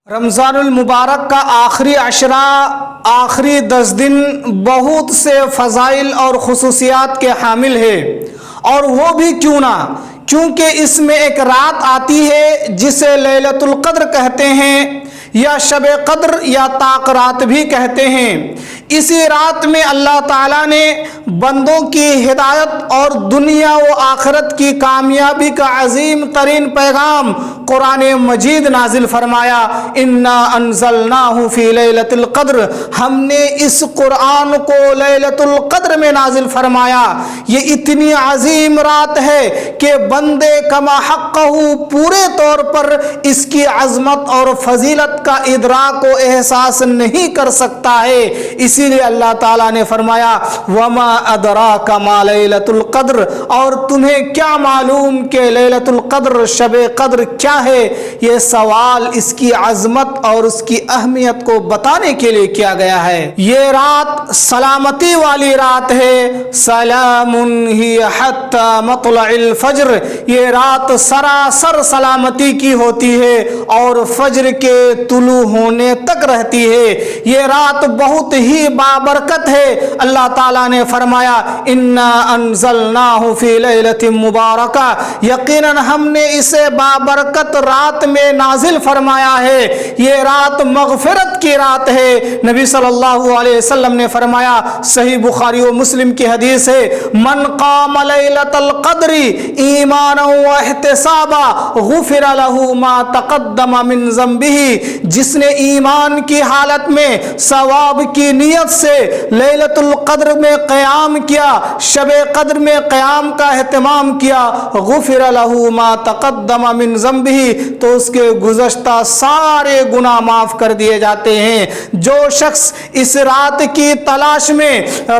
رمضان المبارک کا آخری عشرہ، آخری 10 دن بہت سے فضائل اور خصوصیات کے حامل ہے، اور وہ بھی کیوں نہ، کیونکہ اس میں ایک رات آتی ہے جسے لیلۃ القدر کہتے ہیں، یا شب قدر یا طاق رات بھی کہتے ہیں۔ اسی رات میں اللہ تعالیٰ نے بندوں کی ہدایت اور دنیا و آخرت کی کامیابی کا عظیم ترین پیغام قرآن مجید نازل فرمایا۔ انا انزلناہ فی لیلۃ القدر، ہم نے اس قرآن کو لیلۃ القدر میں نازل فرمایا۔ یہ اتنی عظیم رات ہے کہ بندے کما حقہ پورے طور پر اس کی عظمت اور فضیلت کا ادراک و احساس نہیں کر سکتا ہے۔ اسی لیے اللہ تعالیٰ نے فرمایا وما ادراک ما لیلۃ القدر، اور تمہیں کیا معلوم کہ لیلۃ القدر شب قدر کیا ہے؟ یہ سوال اس کی عظمت اور اس کی اہمیت کو بتانے کے لیے کیا گیا ہے۔ یہ رات سلامتی والی رات ہے، سلام ہی حتی مطلع الفجر، یہ رات سراسر سلامتی کی ہوتی ہے اور فجر کے طلوع ہونے تک رہتی ہے۔ یہ رات بہت ہی بابرکت ہے۔ اللہ تعالیٰ نے فرمایا انا انزلناہ فی لیلۃ مبارکہ، یقیناً ہم نے اسے بابرکت رات میں نازل فرمایا ہے۔ یہ رات مغفرت کی رات ہے۔ نبی صلی اللہ علیہ وسلم نے فرمایا، صحیح بخاری و مسلم کی حدیث ہے، من قام لیلۃ القدر ایمانا و احتسابا غفر له ما تقدم من ذنبہ، جس نے ایمان کی حالت میں ثواب کی نیت سے لیلۃ القدر میں قیام کیا، شب قدر میں قیام کا اہتمام کیا، غفر له ما تقدم من ذنبہ، تو اس کے گزشتہ سارے گناہ معاف کر دیے جاتے ہیں۔ جو شخص اس رات کی تلاش میں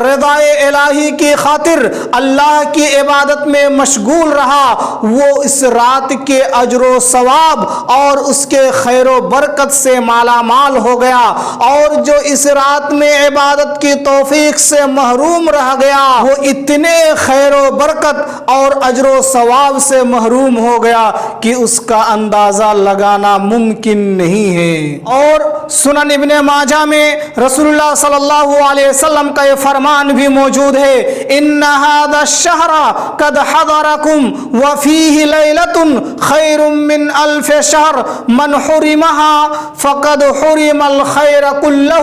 رضائے الہی کی خاطر اللہ کی عبادت میں مشغول رہا، وہ اس رات کے اجر و ثواب اور اس کے خیر و برکت سے مالا مال ہو گیا، اور جو اس رات میں عبادت کی توفیق سے محروم رہ گیا، وہ اتنے خیر و برکت اور اجر و ثواب سے محروم ہو گیا کہ اس کا اندازہ لگانا ممکن نہیں ہے۔ اور سنن ابن ماجہ میں رسول اللہ صلی اللہ علیہ وسلم کا یہ فرمان بھی موجود ہے، ان ھذا الشہر قد حضرکم وفیہ لیلۃ خیر من الف شہر من حرمها فقد حرم الخیر کلہ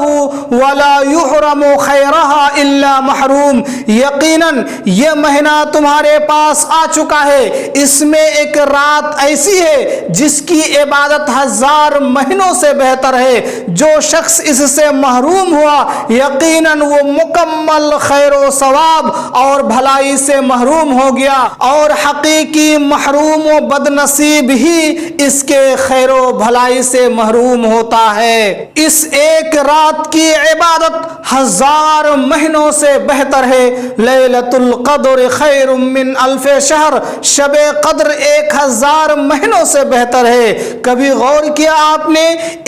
ولا یحرم خیرہا الا محروم، یقیناً یہ مہینہ تمہارے پاس آ چکا ہے، اس میں ایک رات ایسی ہے جس کی عبادت 1000 مہینوں سے بہتر ہے۔ جو شخص اس سے محروم ہوا یقیناً وہ مکمل خیر و ثواب اور بھلائی سے محروم ہو گیا، اور حقیقی محروم و بد نصیب ہی اس کے خیر و بھلائی سے محروم ہوتا ہے۔ اس ایک رات کی عبادت 1000 مہینوں سے بہتر ہے۔ لیلۃ القدر خیر من الف شہر، شب قدر 1000 مہینوں سے بہتر ہے۔ کبھی غور کیا آپ نے،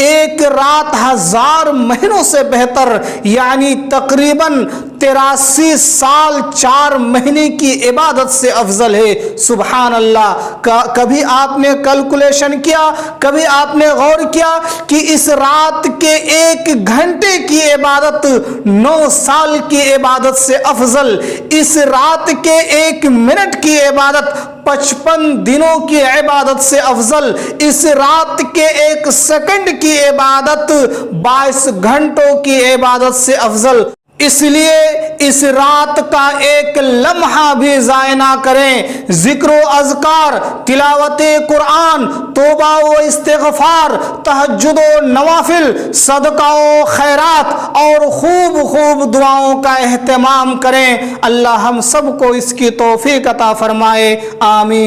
ایک رات 1000 مہینوں سے بہتر، یعنی تقریباً 83 سال 4 مہینے کی عبادت سے افضل ہے۔ سبحان اللہ! کبھی آپ نے کیلکولیشن کیا، کبھی آپ نے غور کیا کہ اس رات کے 1 گھنٹے کی عبادت 9 سال کی عبادت سے افضل، اس رات کے 1 منٹ کی عبادت 55 دنوں کی عبادت سے افضل، اس رات کے 1 سیکنڈ کی عبادت 22 گھنٹوں کی عبادت سے افضل۔ اس لیے اس رات کا 1 لمحہ بھی ضائع نہ کریں۔ ذکر و اذکار، تلاوت قرآن، توبہ و استغفار، تہجد و نوافل، صدقہ و خیرات اور خوب خوب دعاؤں کا اہتمام کریں۔ اللہ ہم سب کو اس کی توفیق عطا فرمائے، آمین۔